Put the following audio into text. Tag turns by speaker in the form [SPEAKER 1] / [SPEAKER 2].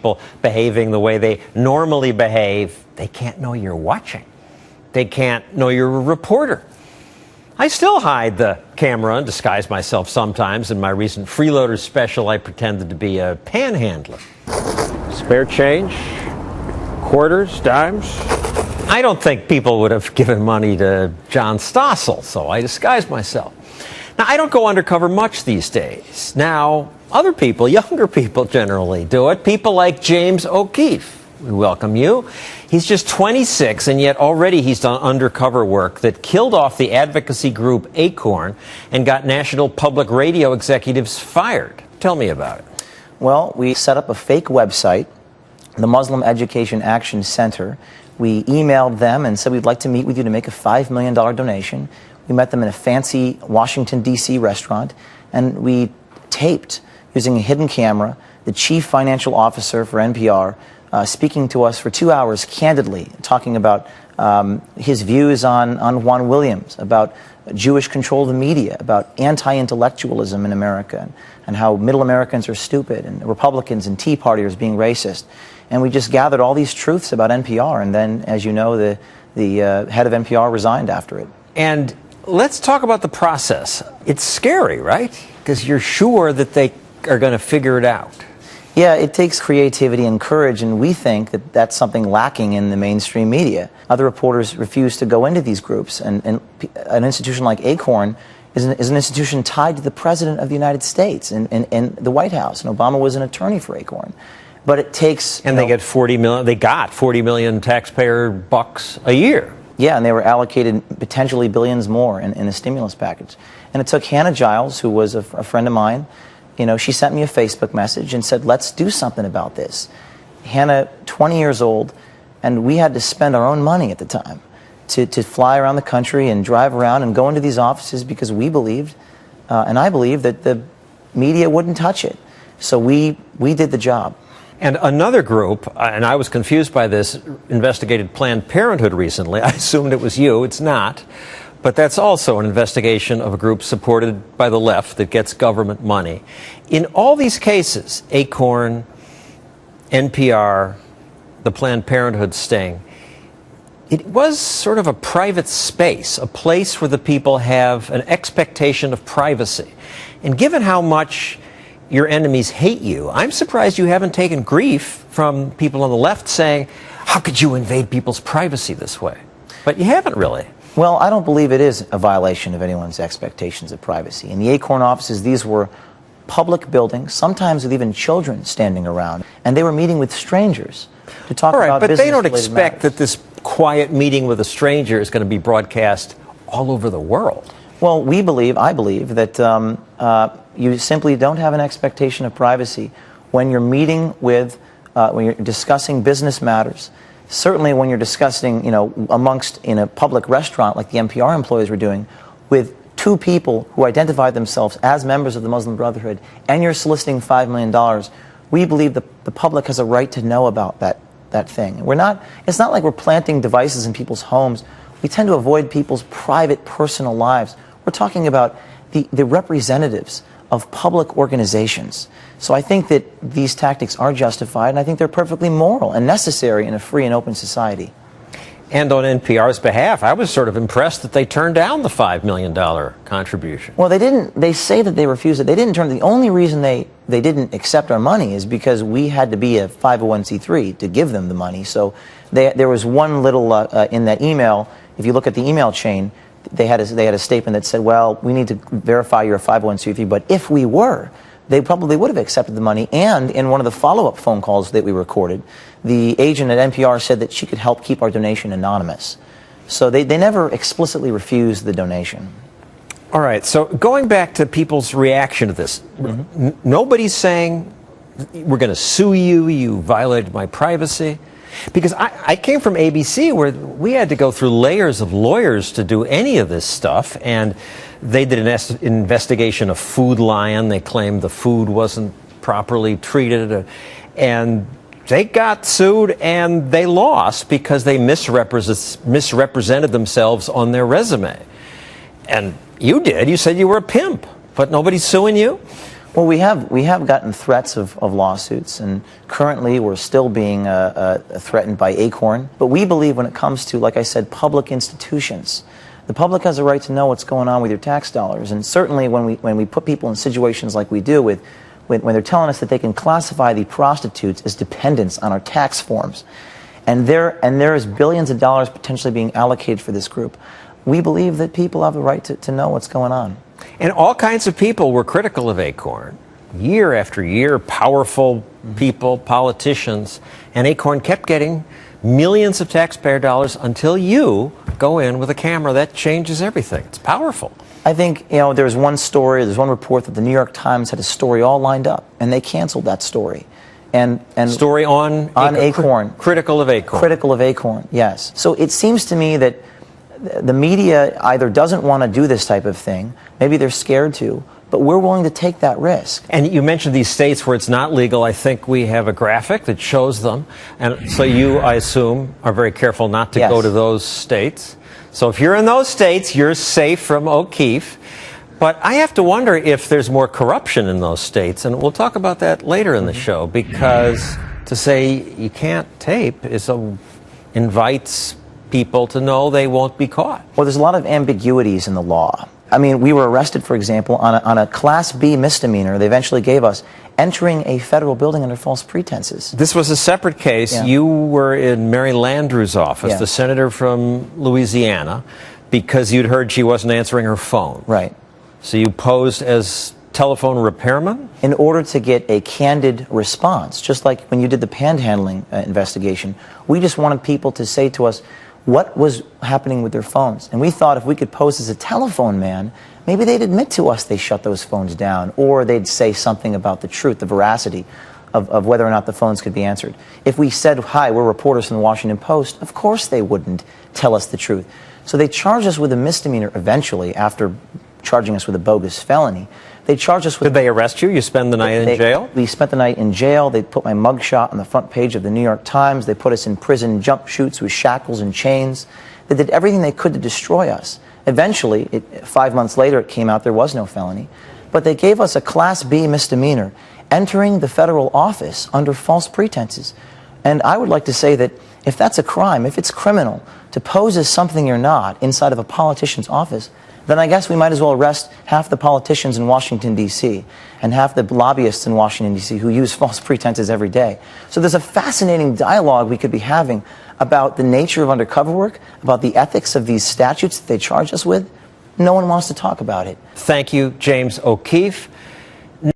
[SPEAKER 1] people behaving the way they normally behave, they can't know you're watching. They can't know you're a reporter. I still hide the camera and disguise myself sometimes. In my recent Freeloaders special, I pretended to be a panhandler. Spare change, quarters, dimes. I don't think people would have given money to John Stossel, so I disguised myself. Now, I don't go undercover much these days. Now, other people, younger people generally do it. People like James O'Keefe. We welcome you. He's just 26, and yet already he's done undercover work that killed off the advocacy group ACORN and got national public radio executives fired. Tell me about it.
[SPEAKER 2] Well, we set up a fake website, the Muslim Education Action Center. We emailed them and said we'd like to meet with you to make a $5 million donation. We met them in a fancy Washington, D.C. restaurant, and we taped, using a hidden camera, the chief financial officer for NPR speaking to us for 2 hours candidly, talking about his views on Juan Williams, about Jewish control of the media, about anti-intellectualism in America, and how middle Americans are stupid, and Republicans and Tea Partiers being racist. And we just gathered all these truths about NPR, and then, as you know, the head of NPR resigned after it.
[SPEAKER 1] And let's talk about the process. It's scary, right? Because you're sure that they are going to figure it out.
[SPEAKER 2] Yeah, it takes creativity and courage, and we think that that's something lacking in the mainstream media. Other reporters refuse to go into these groups, and an institution like ACORN is an institution tied to the President of the United States and the White House, and Obama was an attorney for ACORN. But it takes...
[SPEAKER 1] And they get 40 million, they got 40 million taxpayer bucks a year.
[SPEAKER 2] Yeah, and they were allocated potentially billions more in the stimulus package. And it took Hannah Giles, who was a friend of mine. You know, she sent me a Facebook message and said, let's do something about this. Hannah, 20 years old, and we had to spend our own money at the time to fly around the country and drive around and go into these offices because we believed, and I believed, that the media wouldn't touch it. So we did the job.
[SPEAKER 1] And another group, and I was confused by this, investigated Planned Parenthood recently. I assumed it was you. It's not. But that's also an investigation of a group supported by the left that gets government money. In all these cases, ACORN, NPR, the Planned Parenthood sting, it was sort of a private space, a place where the people have an expectation of privacy. And given how much your enemies hate you, I'm surprised you haven't taken grief from people on the left saying, how could you invade people's privacy this way? But you haven't really.
[SPEAKER 2] Well, I don't believe it is a violation of anyone's expectations of privacy. In the ACORN offices, these were public buildings, sometimes with even children standing around, and they were meeting with strangers to talk about business-related matters.
[SPEAKER 1] But they don't expect that this quiet meeting with a stranger is going to be broadcast all over the world.
[SPEAKER 2] Well, I believe that you simply don't have an expectation of privacy when you're meeting with, when you're discussing business matters. Certainly when you're discussing, in a public restaurant like the NPR employees were doing, with two people who identified themselves as members of the Muslim Brotherhood, and you're soliciting $5 million, we believe the public has a right to know about that thing. It's not like we're planting devices in people's homes. We tend to avoid people's private, personal lives. We're talking about the representatives of public organizations. So I think that these tactics are justified, and I think they're perfectly moral and necessary in a free and open society.
[SPEAKER 1] And on NPR's behalf, I was sort of impressed that they turned down the $5 million contribution.
[SPEAKER 2] Well, they didn't. They say that they refused it. They didn't turn. The only reason they didn't accept our money is because we had to be a 501c3 to give them the money. So there was one little in that email. If you look at the email chain, they had a statement that said, well, we need to verify you're a 501c3, but if we were, they probably would have accepted the money. And in one of the follow-up phone calls that we recorded, the agent at NPR said that she could help keep our donation anonymous. So they never explicitly refused the donation.
[SPEAKER 1] All right, so going back to people's reaction to this, nobody's saying, we're going to sue you, you violated my privacy. Because I came from ABC, where we had to go through layers of lawyers to do any of this stuff, and they did an investigation of Food Lion. They claimed the food wasn't properly treated, and they got sued, and they lost because they misrepresented themselves on their resume. And you did. You said you were a pimp, but nobody's suing you?
[SPEAKER 2] Well, we have gotten threats of lawsuits, and currently we're still being threatened by ACORN. But we believe when it comes to, like I said, public institutions, the public has a right to know what's going on with your tax dollars. And certainly when we put people in situations like we do when they're telling us that they can classify the prostitutes as dependents on our tax forms, and there is billions of dollars potentially being allocated for this group, we believe that people have a right to know what's going on.
[SPEAKER 1] And all kinds of people were critical of ACORN, year after year, powerful people, politicians, and ACORN kept getting millions of taxpayer dollars until you go in with a camera. That changes everything. It's powerful.
[SPEAKER 2] I think, there's one report that the New York Times had a story all lined up, and they canceled that story. And
[SPEAKER 1] story on
[SPEAKER 2] ACORN.
[SPEAKER 1] Critical of ACORN.
[SPEAKER 2] Critical of ACORN, yes. So it seems to me that the media either doesn't want to do this type of thing, maybe they're scared to, but we're willing to take that risk.
[SPEAKER 1] And you mentioned these states where it's not legal. I think we have a graphic that shows them. And so you, I assume, are very careful not to go to those states. So if you're in those states, you're safe from O'Keefe. But I have to wonder if there's more corruption in those states. And we'll talk about that later in the show, because to say you can't tape invites people to know they won't be caught.
[SPEAKER 2] Well, there's a lot of ambiguities in the law. I mean, we were arrested, for example, on a Class B misdemeanor they eventually gave us, entering a federal building under false pretenses.
[SPEAKER 1] This was a separate case. Yeah. You were in Mary Landrieu's office, the senator from Louisiana, because you'd heard she wasn't answering her phone.
[SPEAKER 2] Right.
[SPEAKER 1] So you posed as telephone repairman?
[SPEAKER 2] In order to get a candid response, just like when you did the panhandling investigation, we just wanted people to say to us what was happening with their phones. And we thought if we could pose as a telephone man, maybe they'd admit to us they shut those phones down, or they'd say something about the truth, the veracity of whether or not the phones could be answered. If we said, hi, we're reporters from the Washington Post, of course they wouldn't tell us the truth. So they charged us with a misdemeanor eventually, after charging us with a bogus felony. They charged us with...
[SPEAKER 1] Did they arrest you? You spend the night in jail?
[SPEAKER 2] We spent the night in jail. They put my mugshot on the front page of the New York Times. They put us in prison jump chutes with shackles and chains. They did everything they could to destroy us. Eventually, 5 months later, it came out there was no felony. But they gave us a Class B misdemeanor, entering the federal office under false pretenses. And I would like to say that if that's a crime, if it's criminal to pose as something you're not inside of a politician's office, then I guess we might as well arrest half the politicians in Washington, D.C., and half the lobbyists in Washington, D.C., who use false pretenses every day. So there's a fascinating dialogue we could be having about the nature of undercover work, about the ethics of these statutes that they charge us with. No one wants to talk about it.
[SPEAKER 1] Thank you, James O'Keefe.